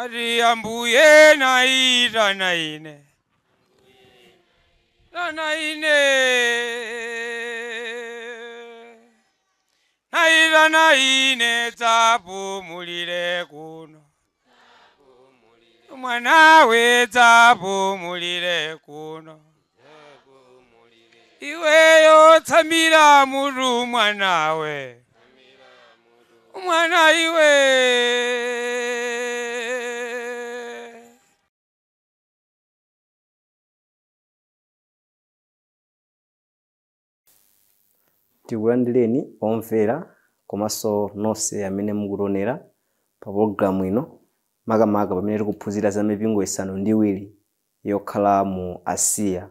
Ari ambuye naira naine. Naine. Naira naine tapu mulire kuno. Mwana we tapu mulire kuno. Iwe yo tamira muru mwana we. Mwana iwe. Tikulandireni omvera komanso nonse amene mukutionera pa programu ino makamaka pamene tikuphunzira za mipingo isanu ndi iwiri yokhala mu Asia.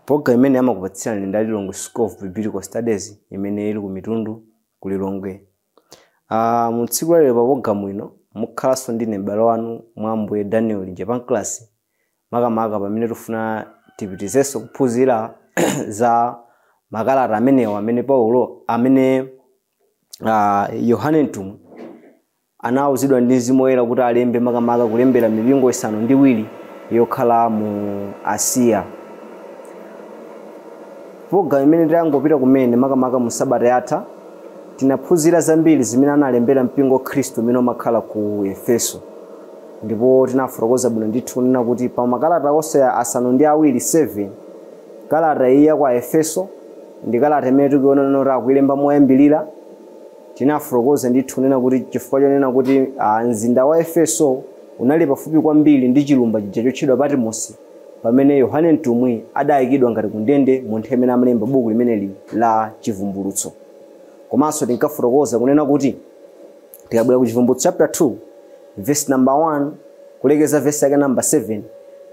Program imene amakupatsirani ndi Lilongwe School of Biblical Studies imene ili ku Mitundu ku Lilongwe. Mu tsiku la lero pa programu ino mukhalanso ndine m'bale wanu Mwambuye Daniel Japanclass makamaka pamene tifuna tipitizenso kuphunzira za makalata amenewa amene Paulo amene Yohane Mtumwi anauzidwa ndi Mzimu Woyera kuti alembe makamaka kulembera mipingo isanu ndi iwiri yokhala mu Asia. Program imene tangopita kumene makamaka mu sabata yatha tinaphunzira zambiri zimene analembera mpingo Khristu umene umakhala ku Efeso. Ndipo tinafotokoza bwino ndithu kunena kuti pa makalata onse asanu ndi awiri 7 kalata iyi ya kwa Efeso ndi kalata imene tikuona noti akuilemba moyambirira. Tinafotokoza ndithu kunena kuti chifukwa chonena kuti mzinda wa Efeso unali pafupi kwambiri ndi chilumba chija chotchedwa Patmos pamene Yohane Mtumwi adayikidwa ngati kundende munthu amene amalemba buku limeneli la Chivumbulutso. Komanso tinkafotokoza kunena kuti tikabwera ku Chivumbulutso chapter 2 verse number 1 kulekeza verse yake number 7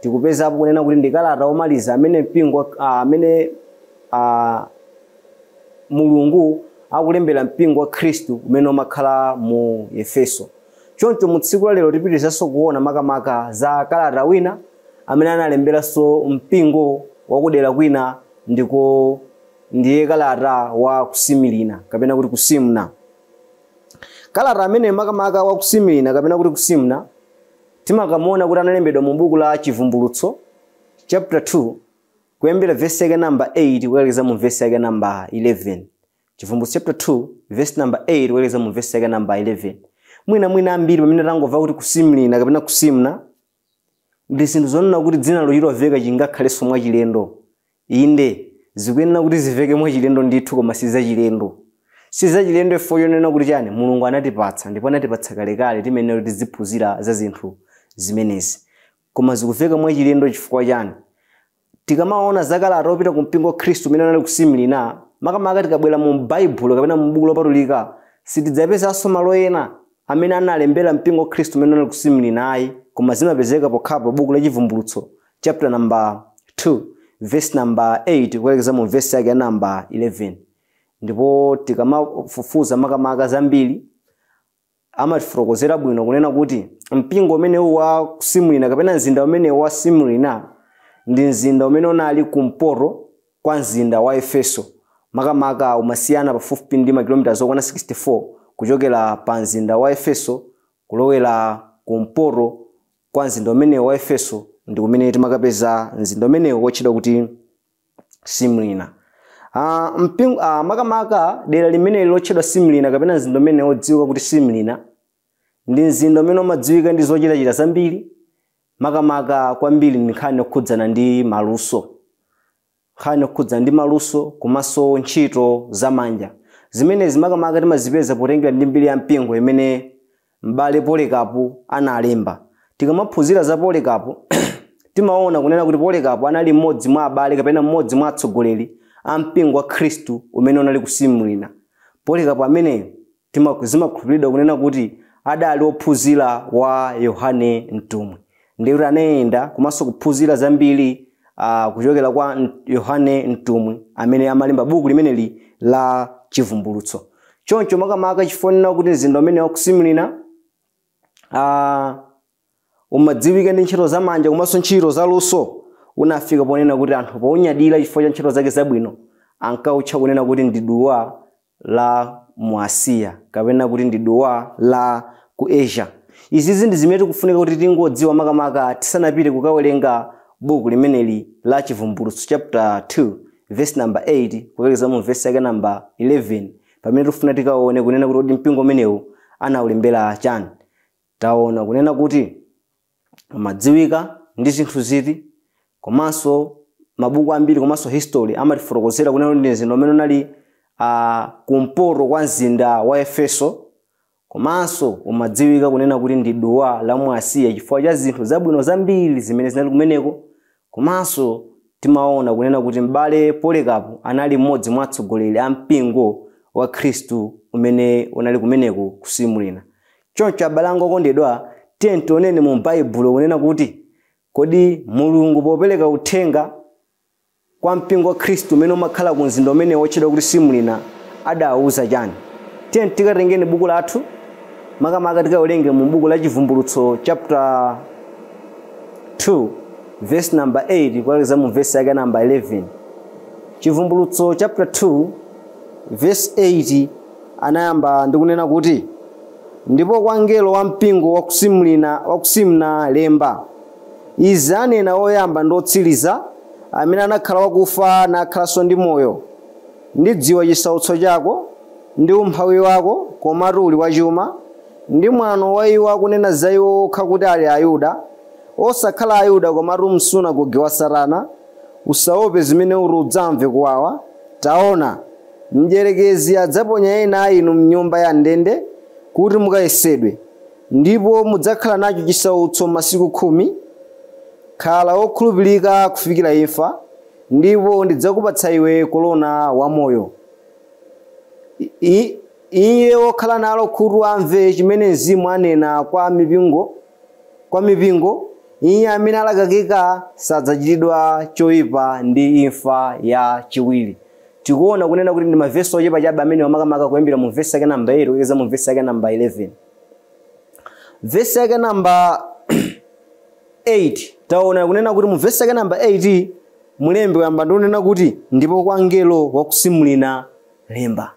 tikupeza apo kunena kuti ndi kalata omaliza amene mpingo amene Mulungu akulembera mpingo wa Khristu umene umakhala mu Efeso. Choncho mu tsiku la lero tipitizanso kuona makamaka za kalata wina amene analemberanso mpingo wakudera kwina ndiko ndiye kalata wa kusimilina kapena kuti kusimna. Kalata amene makamaka wa kusimilina kapena kuti kusimna timakamuona kuti analembedwa mu buku la Chivumbulutso chapter 2 kuyambira verse yake number 8 kuelekeza mu verse yake number 11. Chivumbulutso chapter 2 verse number 8 kuelekeza mu verse yake number 11. Mwina ambiri pamene tangomva kuti kusimlina kapena kusimna ndi zinthu zonena kuti dzina lochiloveka chingakhalenso mwa chilendo. Inde zikuyenera kuti ziveke mwa chilendo ndithu koma si za chilendo. Si za chilendo ifo yonena kuti chani Mulungu anatipatsa ndipo anatipatsa kalekale timenera kuti tiziphunzira za zinthu zimenezi. Koma zikuveka mwa chilendo chifukwa chani? Tikamaona zakalata opita ku mpingo Khristu umene anali kusimlina makamaka tikabwera mu Bible kapena mu buku lopatulika sitidzapezanso malo ena amene analembera mpingo Khristu umene anali kusimlina ayi koma zimapezeka pokhapo buku la Chivumbulutso chapter number 2 verse number 8 kuelekeza mu verse yake number 11. Ndipo tikamafufuza makamaka zambiri amatifotokozera bwino kunena kuti mpingo umene wa kusimlina kapena mzinda umene wa Simlina ndi mzinda umene unali kumpoto kwa mzinda wa Efeso makamaka umasiyana pafupi ndi makilomita zokwana 64 kuchokera pa mzinda wa Efeso kulowera kumpoto kwa mzinda umene wa Efeso ndi kumene timakapeza mzinda umene wotchedwa kuti Simlina. Makamaka dera limene lotchedwa Simlina kapena mzinda umene wodziwika kuti Simlina ndi mzinda umene umadziwika ndi zochitachita zambiri makamaka kwambiri nkhani yokhudzana ndi maluso. Nkhani yokhudzana ndi maluso komanso ntchito zamanja zimenezi makamaka timazipeza potengera ndi mbiri ya mpingo imene m'bale Polikapu analemba. Tikamaphunzira za Polikapu timaona kunena kuti Polikapu anali mmodzi mwa abale kapena mmodzi mwa atsogoleri a mpingo wa Khristu umene unali kusimlina. Polikapu amene zimakhulupiridwa kunena kuti adali ophunzira wa Yohane Mtumwi. Ndiye anayenda komanso kuphunzira zambiri kuchokera kwa Yohane Mtumwi amene amalemba buku limeneli la Chivumbulutso. Choncho makamaka chifonera kuti mzinda umene wa kusimlina umadziwika ndi ntchito zamanja komanso ntchito zaluso unafika ponena kuti anthu pounyadira chifukwa cha ntchito zake zabwino ankawutcha kunena kuti ndi duwa la mu Asia kapena kuti ndi duwa la ku Asia. Izi ndi zimene tikufunika kuti tingodziwa makamaka tisanapite kukawerenga buku limeneli la Chivumbulutso chapter 2 verse number 8 kukalekeza mu verse yake number 11 pamene tifuna tikaone kunena kuti mpingo umenewu anawulembera chani. Taona kunena kuti madziwika ndi zinthu ziti komanso mabuku ambiri komanso history amatifotokozera kunena kuti nzino umene unali kumpoto kwa mzinda wa Efeso komanso umadziwika kunena kuti ndi duwa la mu Asiya chifukwa cha zinthu zabwino zambiri zimene zinali kumeneko. Komanso timaona kunena kuti m'bale Polikapu anali mmodzi mwa atsogoleri a mpingo wa Khristu umene unali kumeneko ku Simurina. Choncho abale anga okondedwa, tiye tioneni mu Baibulo kunena kuti kodi Mulungu popereka uthenga kwa mpingo wa Khristu umene umakhala ku mzinda umene wotchedwa kuti Simurina adawuza chani. Tiye tikatengeni buku lathu makamaka tikawerenge mu buku la Chivumbulutso chapter 2 verse number 8 kukalekeza mu verse yake number 11. Chivumbulutso chapter 2 verse 8 anayamba ndikunena kuti ndipo kwa ngelo wa mpingo wa kusimna lemba izi anena oyamba ndotsiriza amene anakhala wakufa nakhalanso ndi moyo. Ndidziwa chisautso chako ndi umphawi wako komatu uli wachuma ndi mwano wa iwo akunena za iwo okha kuti ali Ayuda osakhala Ayuda komatu msunagoge wa Satana. Usaope zimene udzamve kuwawa. Taona mdierekezi adzaponya ena inu mnyumba ya ndende kuti mukayesedwe ndipo mudzakhala nacho chisautso masiku 10. Khala okhulupirika kufikira imfa ndipo ndidzakupatsa iwe korona wamoyo. Iye okhala nalo khutu amve chimene Mzimu anena kwa mipingo. Iye amene alakakika sadzachitidwa choyipa ndi imfa ya chiwiri. Tikuona kunena kuti ndi maverse ochepa chabe amene makamaka kuyambira mu verse yake number 8 kukalekeza mu verse yake number 11. Verse yake number 8 taona kunena kuti mu verse yake number 8 mulembe kuyamba ndionena kuti ndipo kwa ngelo wa kusimulina lemba.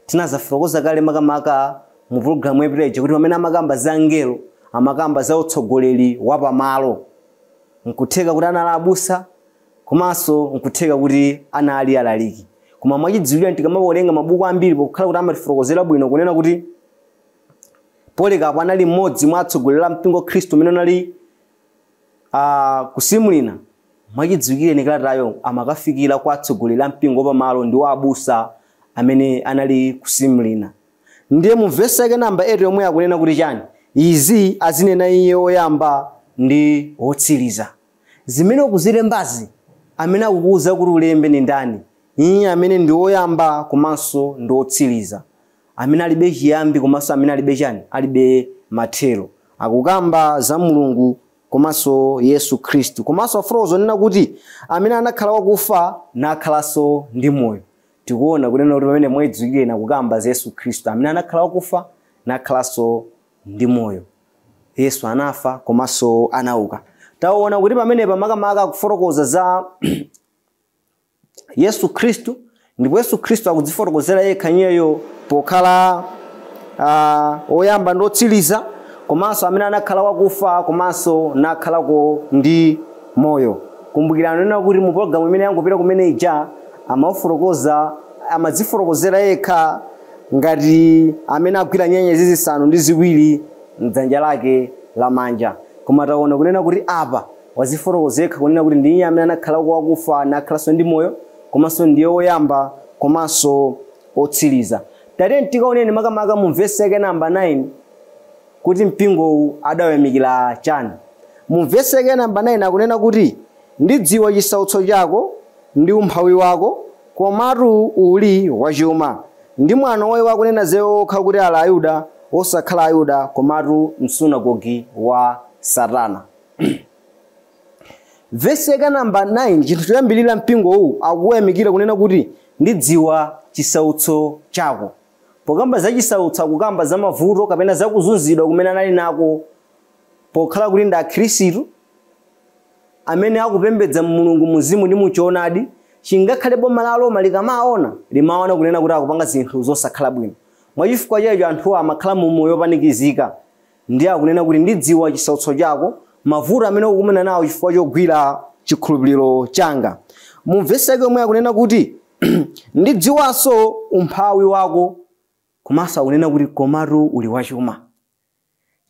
Tinazafotokoza kale makamaka mu program yepireje kuti pamene amakamba za ngelo amakamba za utsogoleri wa pamalo. Nkutheka kuti anali abusa komanso nkutheka kuti anali alaliki. Koma mwachidziwika tikamawerenga mabuku ambiri pokhala kuti amatifotokozera bwino kunena kuti Polikapu anali mmodzi mwa atsogoleri a mpingo wa Khristu umene unali ku Simurina. Mwachidziwikire nikalatayo amakafikira kwa atsogoleri a mpingo wapamalo ndi wa abusa amene anali ku Simurina. Ndiye mu verse yake number 8 yomwe akunena kuti chani. Izi azinena iye oyamba ndi wotsiriza. Zimene ukuzilembazi amene akukuza kuti ulembe ni ndani. Iye amene ndi oyamba komanso ndi wotsiriza. Amene alibe chiyambi komanso amene alibe chani, alibe mathero. Akukamba za Mulungu komanso Yesu Khristu. Komanso afotokoza nena kuti amene anakhala wakufa nakhalanso ndi moyo. Tikuona kunena kuti pamene mwachidziwikire nakukamba za Yesu Khristu amene anakhala wakufa nakhalanso ndi moyo. Yesu anafa komanso anauka. Taona kuti pamene makamaka kufotokoza za Yesu Khristu ndipo Yesu Khristu akudzifotokozera yekha nyeyo pokhala oyamba ndotsiriza komanso amene anakhala wakufa komanso nakhalako ndi moyo. Kumbukirani nena kuti mu program imene yangopita kumene ija amadzifotokozera yekha ngati amene agwira nyenyezi zisanu ndi ziwiri m'dzanja lake lamanja. Koma taona kunena kuti apa wazifotokozeka kunena kuti ndiye amene anakhala wakufa nakhalanso ndi moyo komanso ndiye oyamba komanso otsiriza. Tate tikaoneni makamaka mu verse yake number 9 kuti mpingo adawemikira chani. Mu verse yake number 9 akunena kuti ndidziwa chisautso chako ndi umphawi wako komatu uli wachuma ndi mwano wawo akunena zewo okha kuti ali Ayuda osakhala Ayuda komatu msunagogi wa Satana. Verse yake number 9 chinthu choyambirira mpingo uwu akuwemikira kunena kuti ndidziwa chisautso chako. Pokamba za chisautso akukamba za mavuto kapena za kuzunzidwa kumene anali nako pokhala kuti ndi akhristu amene akupembedza Mulungu muzimu ndi muchoonadi. Chingakhale boma la Roma likamaona limaona kunena kuti akupanga zinthu zosakhala bwino. Mwachifukwa chacho anthu amakhala mu moyo opanikizika. ndi akunena kuti ndidziwa chisautso chako, mavuto amene ukumana nawo chifukwa chogwira chikhulupiriro changa. Mu vesi yake yomwe akunena kuti ndidziwanso umphawi wako, komanso akunena kuti komatu uli wachuma.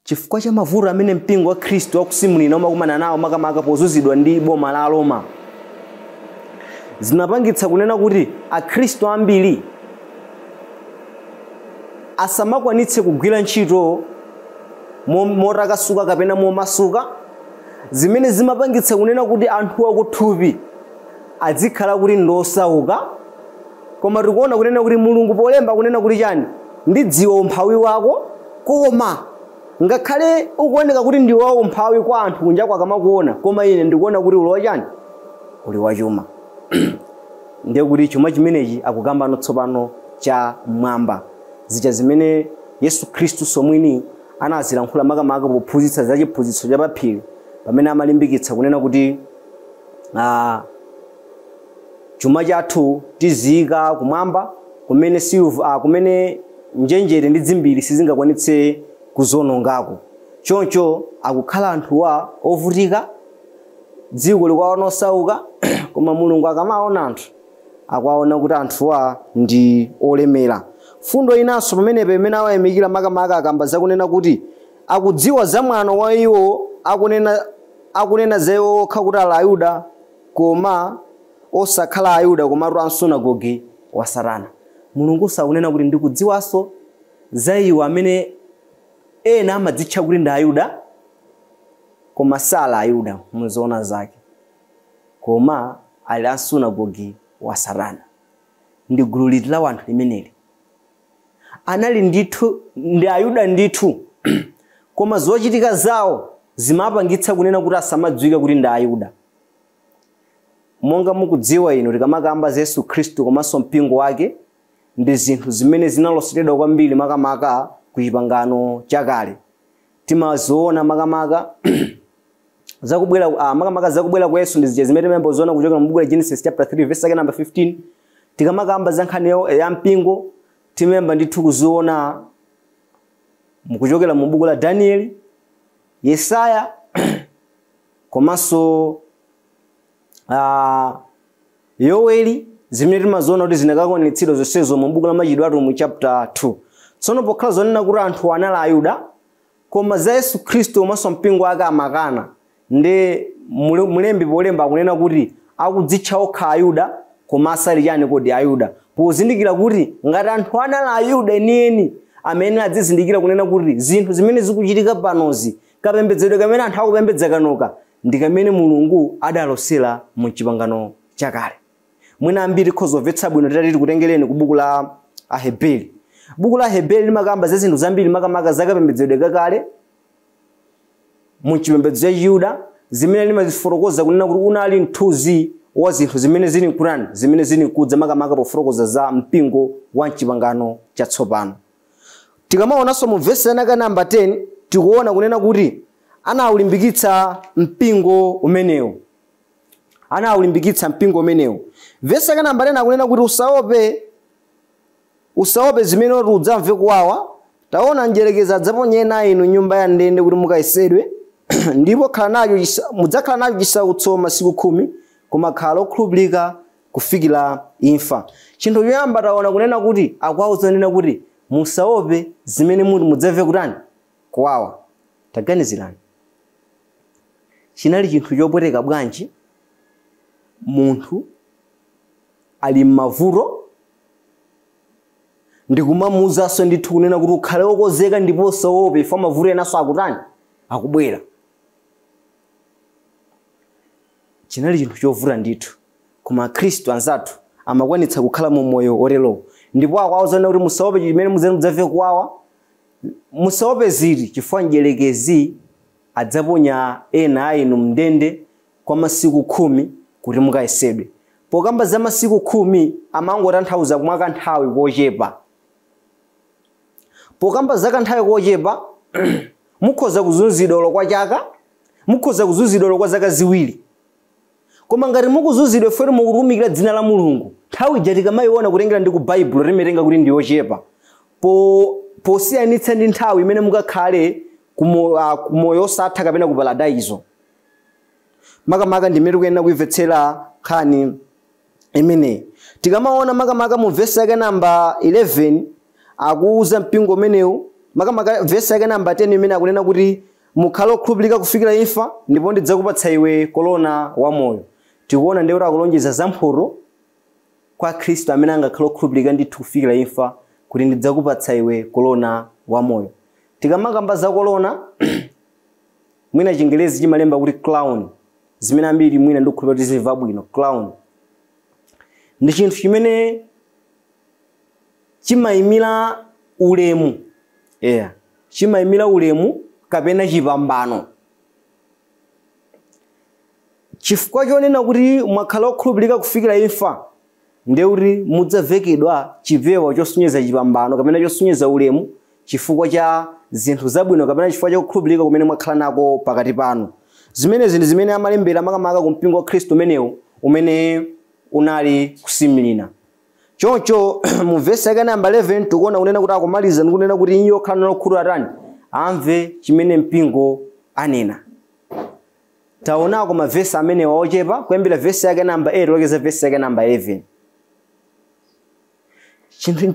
Chifukwa cha mavuto amene mpingo wa Khristu wa kusimulina umakumana nawo makamaka pozuzidwa ndi boma la Roma, zinapangitsa kunena kuti akhristu ambiri asamakwanitse kugwira ntchito motakasuka kapena momasuka, zimene zimapangitsa kunena kuti anthu akuthupi adzikhala kuti ndosauka. Koma tikuona kunena kuti Mulungu polemba kunena kuti chani, ndidziwa umphawi wako, koma ngakhale ukuoneka kuti ndi wa umphawi kwa anthu kunja kwakamakuona, koma ine ndikuona kuti uli wachani, uli wachuma. Ndiye kuti chuma chimenechi akukamba tsopano cha mwamba, zija zimene Yesu Khristu somwini anazilankhula makamaka pophunzitsa za chiphunzitso cha paphiri, pamene amalimbikitsa kunena kuti chuma chathu tiziyika kumwamba, kumene silver kumene njenjere ndi dzimbiri sizingakwanitse kuzonongako. Choncho akukhala anthuwa ovutika, dziko likuwaona osauka, koma Mulungu akamaona anthu akuwaona kuti anthuwa ndi olemera. Fundo inanso pamenepo imene awayamikira makamaka akamba zakunena kuti akudziwa za mwano wa iwo akunena za iwo okha kuti ali Ayuda koma osakhala Ayuda komatu amsunagoge wa Satana. Mulungu sakunena kuti ndikudziwanso za iwo amene ena amadzitcha kuti ndi Ayuda koma sala Ayuda muzoona zake, koma ali amsunagoge wa Satana. Ndi gulu liti la wanthu limeneli anali ndithu ndi Ayuda ndithu, koma zochitika zawo zimapangitsa kunena kuti asamadziwika kuti ndi Ayuda. Monga mukudziwa ino tikamakamba za Yesu Khristu komanso mpingo wake, ndi zinthu zimene zinaloseredwa kwambiri makamaka ku Chipangano chakale. Timaziona makamaka zakubwera kwa Yesu ndi zija zimene timemboziona kuchokera mu buku la Genesis chapter 3 verse yake number 15. Tikamakamba za nkhani ya mpingo timemba ndithu kuziona mukuchokera mu buku la Danieli, Yesaya komanso Yoweli, zimene timaziona kuti zinakakwaniritsidwa zonsezo mu buku la Machitidwe mu chapter 2. Tsono pokhala zonena kuti anthu anali Ayuda, koma za Yesu Khristu komanso mpingo wake amakana, ndi mulembi polemba akunena kuti akudzitcha okha Ayuda koma asali chani kodi Ayuda, pozindikira kuti ngati anthu anali Ayuda enieni amene adzizindikira kunena kuti zinthu zimene zikuchitika panozi kapembedzedwe kamene anthu akupembedza kanoka ndi kamene Mulungu adalosera mu Chipangano chakale. Mwina ambiri khozomvetsa bwino titati tikutengereni ku buku la Aheberi. Buku la Aheberi limakamba za zinthu zambiri makamaka zakapembedzedwe kakale mu chipembedzo cha Yuda, zimene limazifotokoza kunena kuti unali mthunzi wa zinthu zimene zili Qur'an, zimene zili kudza makamaka pofotokoza za mpingo wa Chipangano chatsopano. Tikamaonanso mu verse yake namba 10 tikuona kunena kuti anawulimbikitsa mpingo umenewo. Verse yake namba 10 akunena kuti usaope zimene udzamve kuwawa, taona njerekeza adzaponyena inu nyumba ya ndende kuti mukayesedwe, ndipo mudzakhala nacho chisautso masiku 10, koma khala okhulupirika kufikira imfa. Chinthu choyamba taona kunena kuti akuwauza nena kuti musaope zimene mudzamve kutani kuwawa. Taganizirani, chinali chinthu chopweteka bwanji munthu ali m'mavuto ndikumamuwuzanso ndithu kunena kuti ukhale wokonzeka ndipo usaope ifo mavuto enanso akutani akubwera. Chinali chinthu chovuta ndithu, koma Khristu anzathu amakwanitsa kukhala mu moyo oterowo. Ndipo akuwauza kuti musaope chimene mudzamve kuwawa, musaope ziti chifukwa mdierekezi adzaponya ena a inu mndende kwa masiku 10 kuti mukayesedwe. Pokamba za masiku 10 amangotanthauza kumwaka nthawi kochepa. Pokamba za kanthawi kochepa mukhoza kuzunzidwa kwa chaka, mukhoza kuzunzidwa kwa zaka ziwiri. Koma ngati mukuzunzidwa fere mukutumikira dzina la Mulungu, nthawi ija tikamayiona kutengera ndi ku Bible limetenga kuti ndi yochepa. Posiyanitsa ndi nthawi imene mukakhale kumoyo osatha kapena ku paradaizo. Makamaka ndimene kuyenera kuimvetsera nkhani imene. Tikamaona makamaka mu verse yake namba 11 akuuza mpingo umenewu, makamaka verse yake namba 10 imene akunena kuti mukhale okhulupirika kufikira imfa ndipo ndidzakupatsa iwe korona wamoyo. Tikuona ndiye kuti akulonjeza zamphotho kwa Khristu amene angakhale okhulupirika ndithu kufikira imfa kuti ndidzakupatsa iwe korona wamoyo. Tikamakamba za korona mwina Chingelezi chimalemba kuti crown, zimene ambiri mwina ndikukhulupirira kuti zimva bwino. Crown ndi chinthu chimene chimayimira ulemu, chimayimira ulemu kapena chipambano. Chifukwa chonena kuti mwakhala okhulupirika kufikira imfa ndiye kuti mudzavekedwa chipewa chosonyeza chipambano kapena chosonyeza ulemu chifukwa cha zinthu zabwino kapena chifukwa cha kukhulupirika kumene mwakhala nako pakati panu. Zimenezi ndi zimene amalembera makamaka ku mpingo wa Khristu umenewu umene unali kusimilina. Choncho mu verse yake namba 11 tikuona kunena kuti akumaliza ndikunena kuti iye okhala nalo khulu atani amve chimene mpingo anena. Taonako ma verse amene waochepa kuyambira verse yake namba 8 kulekeza verse yake namba 11.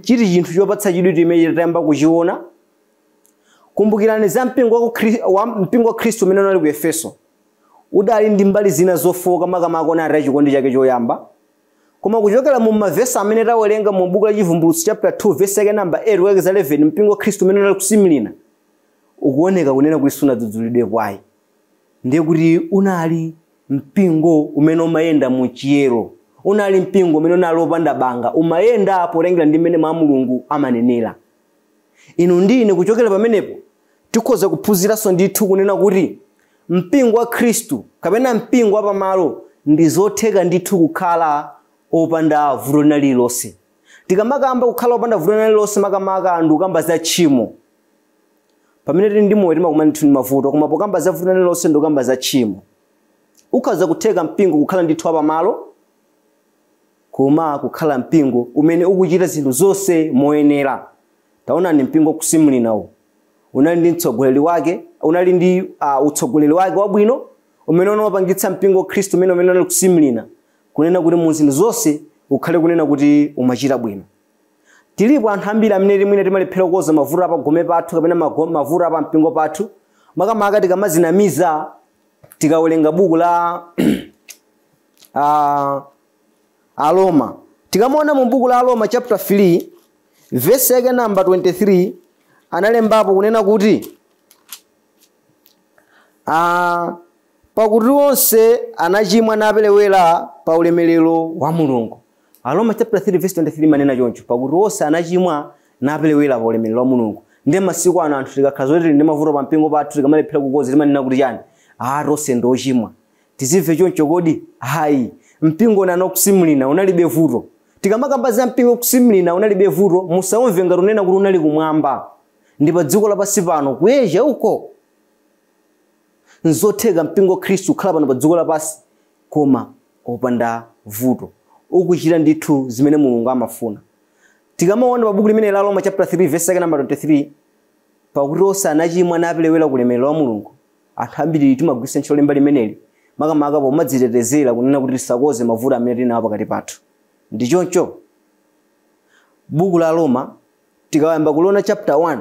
Chinthu chopatsa chidwi imene tayamba kuchiona. Kumbukirani za mpingo wa Khristu umene unali ku Efeso. Udali ndi mbali zina zofoka makamaka onati chikondi chake choyamba. Koma kuchokera mu mavesi amene tawerenga mu buku la Chivumbulutso chapter 2 verse yake namba 8 kulekeza 11 mpingo wa Khristu umene unali kusimilina ukuoneka kunena kuti sunadzudzulidwe kwayi. Ndiye kuti unali mpingo umene umayenda mu chiyero. Unali mpingo umene unali opanda banga, umayenda polengera ndi mmene mwa Mulungu amanenera. Inu ndine kuchokera pamenepo tikhoza kuphunziranso ndithu kunena kuti mpingo wa Khristu kapena mpingo wa pamalo ndi zotheka ndithu kukhala opanda vuto lililonse. Tikamakamba kukhala opanda vuto lililonse makamaka anthu kukamba za tchimo. Pamene tili ndi moyo timakumana ndithu ndi mavuto, koma pokamba za vuto lililonse ndikamba za tchimo. Ukhoza kutheka mpingo kukhala ndithu apamalo, koma kukhala mpingo umene ukuchita zinthu zonse moyenera. Taona ni mpingo kusimulinawo. Unali ndi mtsogoleri wake, unali ndi utsogoleri wake wabwino umene unawapangitsa mpingo wa Khristu umene unali kusimulina kunena kuti mu zinthu zonse ukhale kunena kuti umachita bwino. Tilipo anthu ambiri amene mwina timalephera kukonza mavuto apa gome pathu kapena mavuto apa mpingo pathu makamaka tikamazinamiza tikawerenga buku la Aroma. Tikamaona mu buku la Aroma chapter 3 verse yake namba 23 analembapo kunena kuti pakuti onse anachimwa napelewera pa ulemerero wa Mulungu. Aroma chapter 3 verse 23 manena choncho, pakuti onse anachimwa napelewera pa ulemerero wa Mulungu. Ndiye masiku ano anthu tikakhala zoti ndi mavuto pa mpingo pathu tikamalephera kukonza timanena kuti chani? Tonse ndi ochimwa. Tizimve choncho kodi? Hayi, mpingo unali kusimulina unalibe vuto. Tikamakamba za mpingo kusimulina unalibe vuto, musaumve ngati unena kuti unali kumwamba. Ndi pa dziko lapansi pano kuyeja uko. Nzotheka mpingo wa Khristu kukhala pano pa dziko lapansi koma opanda vuto. Ukuchita ndithu zimene Mulungu amafuna. Tikamaona pa buku limene la Roma chapter 3 verse yake namba 23, pakuti onse anachimwa napelewera kulemerero wa Mulungu. Anthu ambiri timagwiritsa ntchito lemba limeneli makamaka pomadzitetezera kunena kuti tisakoze mavuto amene tinawo pakati pathu. Ndi choncho buku la Roma tikayamba kuliona chapter 1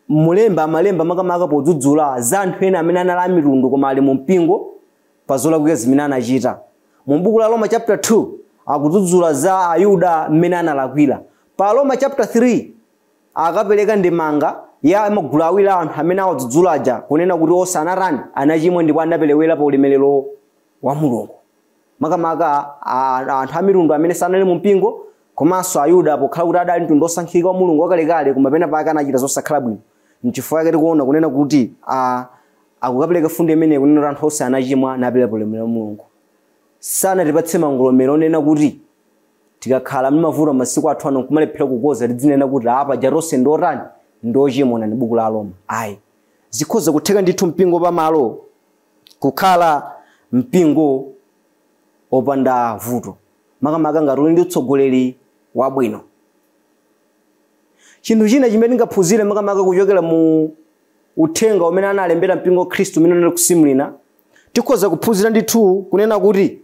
mulemba amalemba makamaka podzudzula za anthu ena amene anali a mitundu koma ali mu mpingo pa zolakwika zimene anachita. Mu buku la Roma chapter 2 akudzudzula za Ayuda mmene analakwira. Pa Roma chapter 3 akapereka ndemanga ya magulu awiri anthu amene awadzudzulaja kunena kuti onse anatani anachimwa ndipo anapelewera pa ulemerero wa Mulungu. Makamaka anthu a mitundu amene sanali mu mpingo komanso Ayuda pokhala kuti adali mtundu osankhika wa Mulungu wakalekale koma pena pake anachita zosakhala bwino. N'chifukwa chake tikuona kunena kuti akukapereka fundo imene kunena kuti anthu onse anachimwa napelewera pa ulemerero wa Mulungu. Sanatipatse mangolomero onena kuti tikakhala m'mavuto masiku athu ano kumalephera kukonza tidzinena kuti apa jatonse ndotani ndochimwa ndi buku la Roma. Ayi, zikhoza kutheka ndithu mpingo pamalo kukhala mpingo opanda vuto makamaka ngati uli ndi utsogoleri wabwino. Chinthu china chimene tingaphunzire makamaka kuchokera mu uthenga umene analembera mpingo wa Khristu umene unali kusimulina, tikhoza kuphunzira ndithu kunena kuti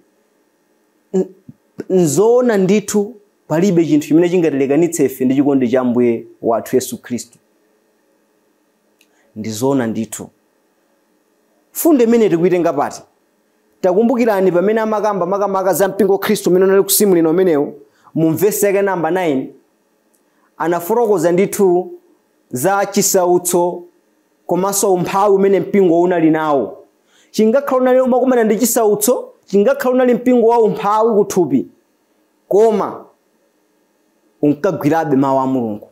nzoona ndithu palibe chinthu chimene chingatilekanitse ife ndi chikondi cha Ambuye wathu Yesu Khristu. Ndizoona ndithu. Funde imene tikuitenga pati. Takumbukirani pamene amakamba makamaka za mpingo wa Khristu umene unali kusimulina umenewo, mu vesi yake namba 9 anafotokoza ndithu za chisautso komanso umphawi umene mpingo unali nawo. Chingakhala unali umakumana ndi chisautso, chingakhala unali mpingo wa umphawi kuthupi, koma unkagwirabe mawu a Mulungu.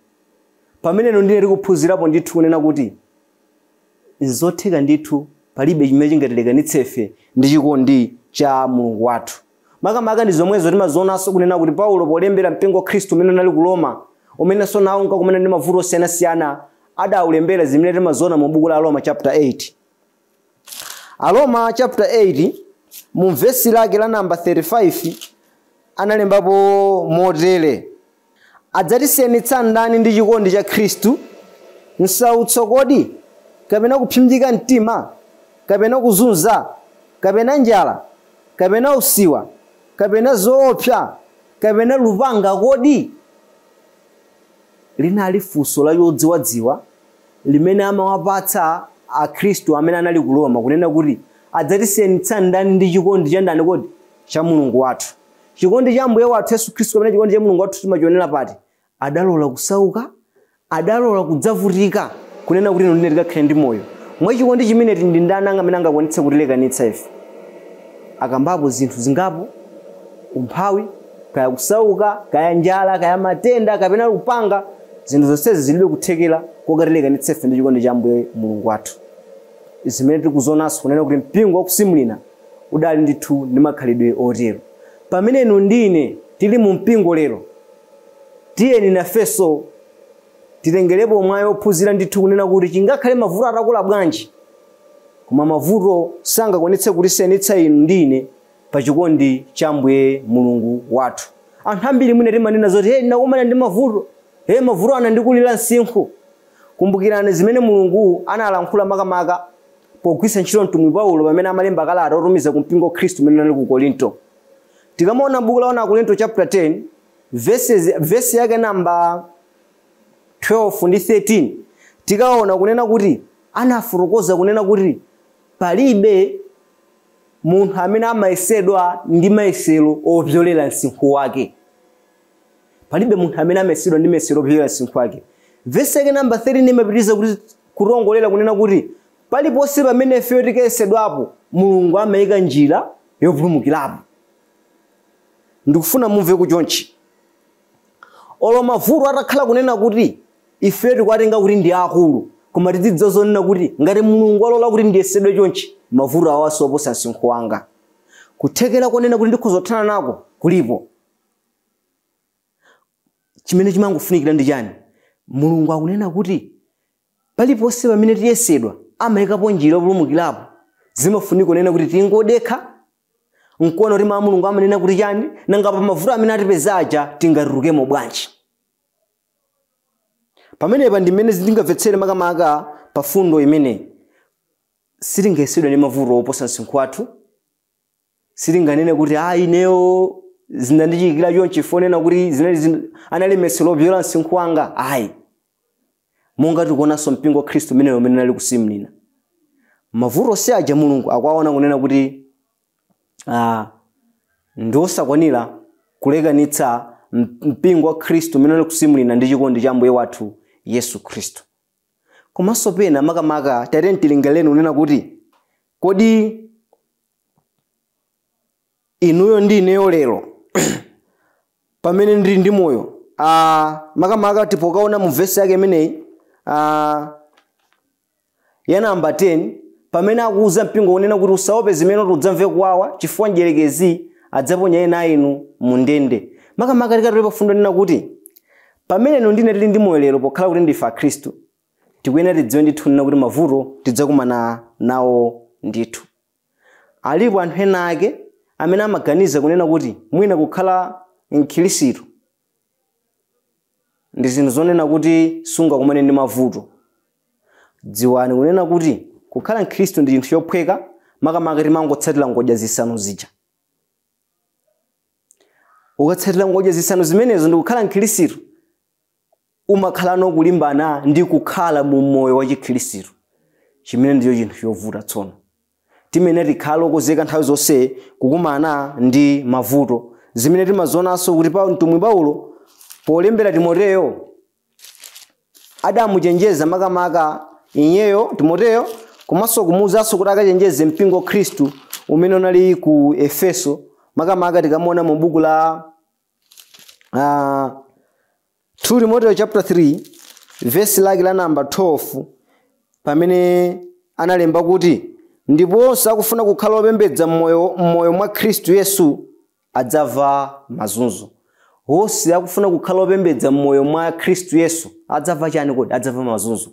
Pamenepo ndinali kuphunzirapo ndithu kunena kuti nzotheka ndithu palibe chimene chingatilekanitse ife ndi chikondi cha Mulungu wathu. Makamaka ndi zomwezo timazionanso kunena kuti Paulo polembera mpingo wa Khristu umene unali ku Roma, umenenso nawo unkakumana ndi mavuto osiyanasiyana, adawulembera zimene timaziona mu buku la Roma chapter 8. Aroma chapter 8 mu vesi lake la namba 35 analembapo motere: adzatisiyanitsa ndani ndi chikondi cha Khristu? Nsautso kodi, kapena kupsinjika mtima, kapena kuzunza, kapena njala, kapena usiwa, kapena zoopsa, kapena lupanga kodi? Linali funso la yodziwadziwa limene amawapatsa akhristu amene anali ku Roma kunena kuti adzatisiyanitsa ndani ndi chikondi cha ndani kodi? Cha Mulungu wathu. Chikondi cha Ambuye wathu Yesu Khristu kapena chikondi cha Mulungu wathu timachionera pati? Adalola kusauka, adalola kudzavutika kunena kuti ine ndikakhale ndi moyo. Mwa chikondi chimene ndi ndani amene angakwanitse kutilekanitsa ife? Akambapo zinthu zingapo, umphawi, kaya kusauka, kaya njala, kaya matenda, kapena lupanga, zinthu zonsezi zilibe kuthekera kokatilekanitsa ife ndi chikondi cha Ambuye Mulungu wathu. Zimene tikuzionanso kunena kuti mpingo wa kusimulina udali ndithu ndi makhalidwe otero. Pamene inu ndine tili mu mpingo lero, tiyeni nafenso titengerepo mwayi ophunzira ndithu kunena kuti chingakhale mavuto atakula bwanji, koma mavuto sangakwanitse kutisiyanitsa inu ndine pa chikondi cha Ambuye Mulungu wathu. Anthu ambiri mwina timanena zoti ndinakumana ndi mavuto, mavuto anandikulira msinkhu. Kumbukirani zimene Mulungu analankhula makamaka pogwiritsa ntchito mtumwi Paulo pamene amalemba kalata otumiza ku mpingo wa Khristu umene unali ku Korinto. Tikamaona buku la Korinto chapter 10 vesi yake namba 12 ndi 13 tikaona kunena kuti anafotokoza kunena kuti palibe munthu amene amayesedwa ndi mayesero opyolera msinkhu wake. Palibe munthu amene amayesedwa ndi mayesero opyolera msinkhu wake. Vesi yake namba 13 imapitiriza kuti kutongolera kunena kuti paliponse pamene ife tikayesedwapo Mulungu amayika njira yopulumukirapo. Ndikufuna mumve kuchonchi. Olo mavuto atakhala kunena kuti ife tikuwatenga kuti ndi akulu, koma tidzidziwa zonena kuti ngati Mulungu alola kuti ndiyesedwe chonchi, mavuto awaso oposa msinkhu wanga. Kuthekera kunena kuti ndikhozothana nako kulipo. Chimene chimangofunikira ndi chani? Mulungu akunena kuti paliponse pamene tiyesedwa amayikapo njira yopulumukirapo. Zimafunika kunena kuti tingodekha nkuona kuti mawu a Mulungu amanena kuti chani, nanga pa mavuto amene atipeza aja tingatulukemo bwanji. Pamenepa ndi mmene ndingamvetsere makamaka pa fundo imene sitingayesedwe ndi mavuto oposa msinkhu wathu. Sitinganene kuti ineyo zinandichikira chonchi fonena kuti zinali anali mayesero opyola msinkhu wanga. Ayi. Monga tikuonanso mpingo wa Khristu umene unali kusimulina, mavuto si aja Mulungu akuwaona kunena kuti ndosakwanira kulekanitsa mpingo wa Khristu umene unali kusimulina ndi chikondi cha Ambuye wathu Yesu Khristu. Komanso pena makamaka tateni tilingaleni kunena kuti kodi inuyo ndi ineyo lero pamene ndili ndi moyo, makamaka tipokaona mu vesi yake imeneyi ya namba 10 pamene akuuza mpingo kunena kuti usaope zimene udzamve kuwawa chifukwa mdierekezi adzaponya ena inu mu ndende. Makamaka tikatole pafundo nena kuti pamene inu ndine tili ndi moyo lero pokhala kuti ndife Khristu, tikuyenera tidziwe ndithu nena kuti mavuto tidzakumana nawo ndithu. Alipo anthu ena ake amene amaganiza kunena kuti mwina kukhala mkhristu ndi zinthu zonena kuti sungakumane ndi mavuto. dziwani kunena kuti kukhala Mkhristu ndi chinthu chophweka makamaka timangotsatira ngodya zisanu zija. Ukatsatira ngodya zisanu zimenezo ndi kukhala Mkhristu, umakhala nokulimbana ndi kukhala mu moyo wa Chikhristu, chimene ndiyo chinthu chovuta tsono. Timene tikhala okonzeka nthawi zonse kukumana ndi mavuto zimene timazionanso kuti mtumwi Paulo polembera Timoteyo adamuchenjeza makamaka iyeyo Timoteyo, komanso kumuwuzanso kuti akachenjeze mpingo Khristu umene unali ku Efeso. Makamaka tikamuona mu buku la 2 Timoteyo chapter 3 verse lake la number 12, pamene analemba kuti ndiponso akufuna kukhala opembedza mmoyo mwa Khristu Yesu adzava mazunzo. Onse akufuna kukhala opembedza mmoyo mwa Khristu Yesu adzava chani kodi? Adzava mazunzo.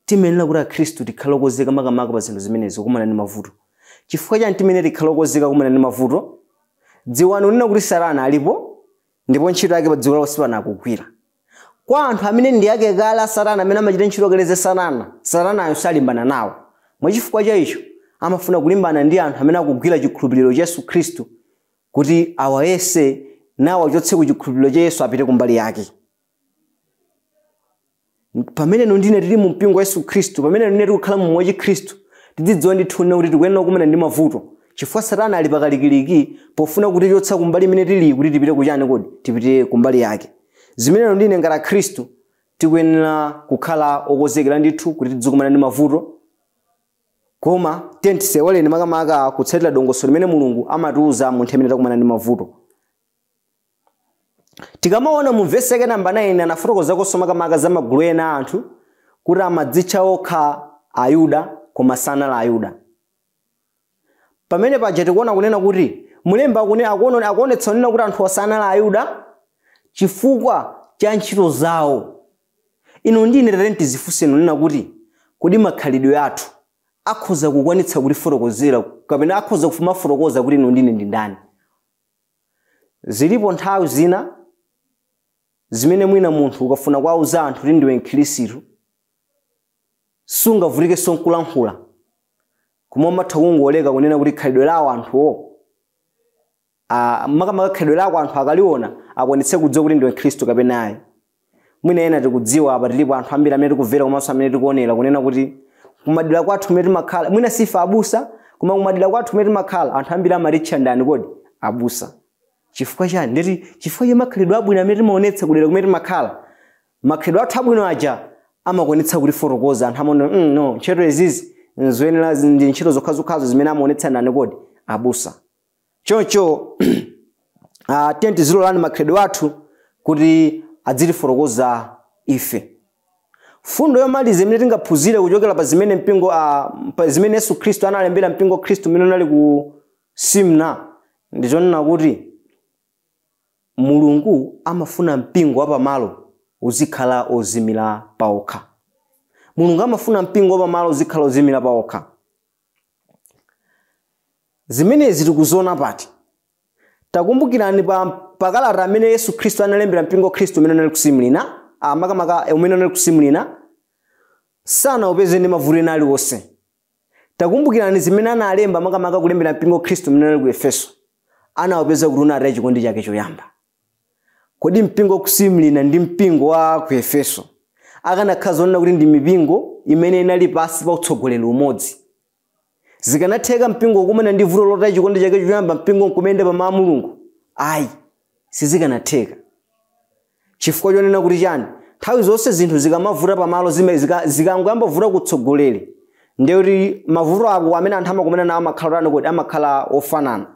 Timenera kuti Khristu tikhala okonzeka makamaka pa zinthu zimenezi kumana ndi mavuto. Chifukwa chani timene tikhala okonzeka kumana ndi mavuto? Dziwani unena kuti Satana alipo ndipo ntchito yake pa dziko lonse pano akugwira. Kwa anthu amene ndi yake kala Satana amene amachita ntchito keleze Satanayo salimbana nawo. Mwachifukwa cha icho amafuna kulimbana ndi anthu amene akugwira chikhulupiriro cha Yesu Khristu kuti awayese nawo achotse ku chikhulupiriro cha Yesu apite kumbali yake. Pamene ndine tili mu mpingo wa Yesu Khristu, pamene ndine tikukhala mu moyo wa Khristu, tidzidziwa ndithu kuti tikuyenera kumana ndi mavuto. Chifukwa Satana ali pakalikiliki pofuna kuti chotsa kumbali imene tili kuti tipite kuchani kodi? Tipite kumbali yake. Zimene ndine ngati Khristu tikuyenera kukhala okonzekera ndithu kuti tidzikumana ndi mavuto. Koma tisewoleni makamaka kutsatira dongosolo limene Mulungu amatiuza mu nthawi imene takumana ndi mavuto. Tikamaona mu verse yake namba 9 anafotokoza konso makamaka za magulu ena anthu kuti amadzitcha okha Ayuda koma sanali Ayuda. Pamene paja tikuona kunena kuti mulembi akuonetsa kunena kuti anthu osanali Ayuda chifukwa cha ntchito zawo. Ino ndine tizifunse nena kuti kodi makhalidwe athu akhoza kukwanitsa kuti fotokozera kapena akhoza kufuma fotokoza kuti ino ndine ndi ndani? Zilipo nthawi zina zimene mwina munthu ukafuna kuwauza anthu kuti ndiwe Mkhristu sungavutike sonkulankhula, koma umatha kungoleka kunena kuti khalidwe lawo anthuwo makamaka khalidwe lako anthu akaliona akwanitse kudziwa kuti ndiwe Mkhristu kapena ayi. Mwina ena tikudziwa apa tilipo anthu ambiri amene tikumvera komanso amene tikuonera kunena kuti kumadira kwathu kumene timakhala mwina sife abusa, koma kumadira kwathu kumene timakhala anthu ambiri amatitcha ndani kodi? Abusa. Chifukwa chani? Ndeti chifukwa cha makhalidwe abwino amene timaonetsa kudera kumene timakhala. Makhalidwe athu abwino aja amakwanitsa kuti fotokoza anthu amaona no ntchito izizi nzoyenera ndi ntchito zokhazokhazo zimene amaonetsa ndani kodi? Abusa. Choncho tizilolani makhalidwe athu kuti adzitifotokoza ife. Fundo yomaliza imene tingaphunzire kuchokera pa zimene mpingo pa zimene Yesu Khristu analembera mpingo Khristu umene unali ku Simna ndichonena kuti Mulungu amafuna mpingo wapamalo uzikhala ozimira paokha. Mulungu amafuna mpingo wapamalo uzikhala ozimira paokha. Zimenezi tikuziona pati? Takumbukirani pakalata amene Yesu Khristu analembera mpingo Khristu umene unali ku Simna, makamaka umene unali ku Simna sanaopeze ndi mavuto ena aliwonse. Takumbukirani zimene analemba makamaka kulembera mpingo Khristu umene unali ku Efeso, anaopeza kuti unali chikondi chake choyamba. Kodi mpingo ku Simna ndi mpingo wa ku Efeso akanakhaza kuti ndi mipingo imene inali pasi pa utsogoleri umodzi. Zikanatheka mpingo kumene ndi vuto lotaya chikondi chake choyamba mpingo nkumende pa mawu a Mulungu? Ayi, sizikanatheka. Chifukwa chonena kuti chani? Nthawi zonse zinthu zikamavuta pamalo zikangoyamba vuta kutsogoleri, ndiye kuti mavuto ako amene anthu amakumana nawo amakhala ofanana.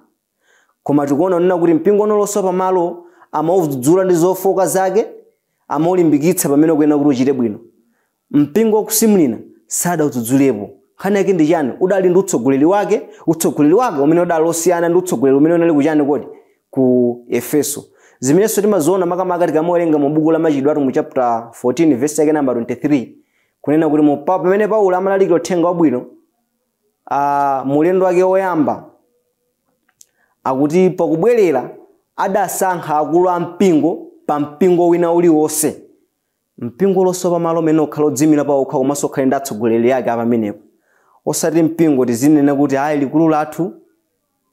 Koma tikuona nena kuti mpingo nolonso pamalo amaudzula ndi zofoka zake, amaulimbikitsa pamene kuyenera kuti uchite bwino. Mpingo ku Simna sadaudzudzulepo. Nkhani yake ndi chani? Udali ndi utsogoleri wake umene udali osiyana ndi utsogoleri umene unali kuchani kodi? Ku Efeso. Zimenenso timaziona makamaka tikamuwerenga mu buku la Machitidwe mu chapter 14 verse yake number 23 kunena kuti pamene Paulo amalalikira uthenga wabwino mulendo wake woyamba akuti pakubwerera adasankha akulu a mpingo pa mpingo wina uliwonse mpingo losowa malo mene okhala odzimira pa okha komanso okhale ndi atsogoleri ake apamenepo. Osati mpingo tizinena kuti ayi likulu lathu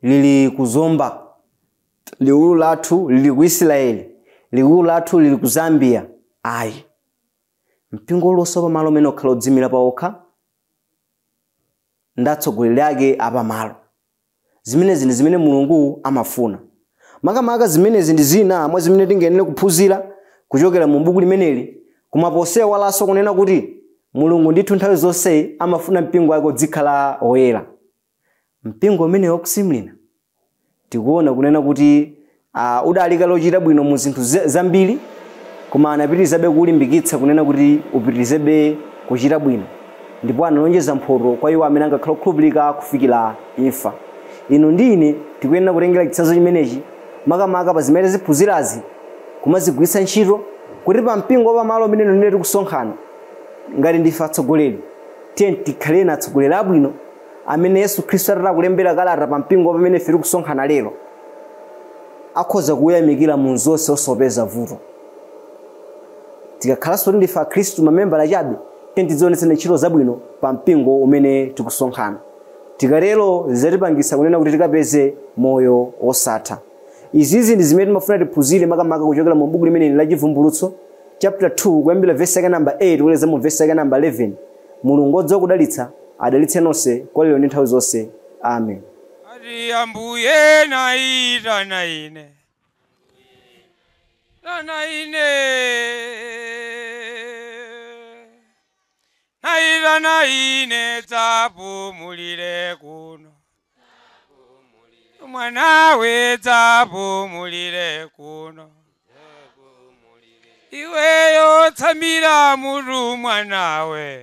lili ku Zomba, likulu lathu lili ku Israeli, likulu lathu lili ku Zambia. Ayi, mpingo losowa malo mene okhala odzimira pa okha ndi atsogoleri ake apamalo. Zimenezi ndi zimene Mulungu amafuna. Makamaka zimenezi ndi zina mwa zimene tingenene kuphunzira kuchokera mu buku limeneli, koma posewa walanso kunena kuti Mulungu ndithu nthawi zonse amafuna mpingo wake udzikhala oyera. Mpingo umene wakusimlina tikuona kunena kuti udalika lochita bwino mu zinthu zambiri, koma anapitirizabe kulimbikitsa kunena kuti upitirizebe kuchita bwino, ndipo analonjeza mphotho kwa iwo amene angakhala okhulupirika kufikira imfa. Inu ndine tikuyenera kutengera chitsanzo chimenechi makamaka pa zimene ziphunzirazi kumazigwiritsa ntchito kuti pa mpingo wapamalo umene inu ndine tikusonkhana ngati ndife atsogoleri tiye tikhale na atsogoleri abwino amene Yesu Khristu atakulembera kalata pa mpingo pamene ife tikusonkhana lero akhoza kuyamikira mu zonse osopeza vuto. Tikakhalanso kuti ndife akhristu mamembala chabe tiye tizionetsane ntchito zabwino pa mpingo umene tikusonkhana. Tikalero zitipangitsa kunena kuti tikapeze moyo osatha. Izizi ndi zimene timafuna tiphunzire makamaka kuchokera mu buku limene la Chivumbulutso chapter 2 kuyambira verse yake number 8 kuleza mu verse yake number 11. Mulungu odzola kudalitsa adalitse nonse kwa lero ndi nthawi zonse. Amen. Ati Ambuye naita na ine naita na ine tapumulire kuno mwana we tapumulire kuno iweyo tsamira mutu mwanawe.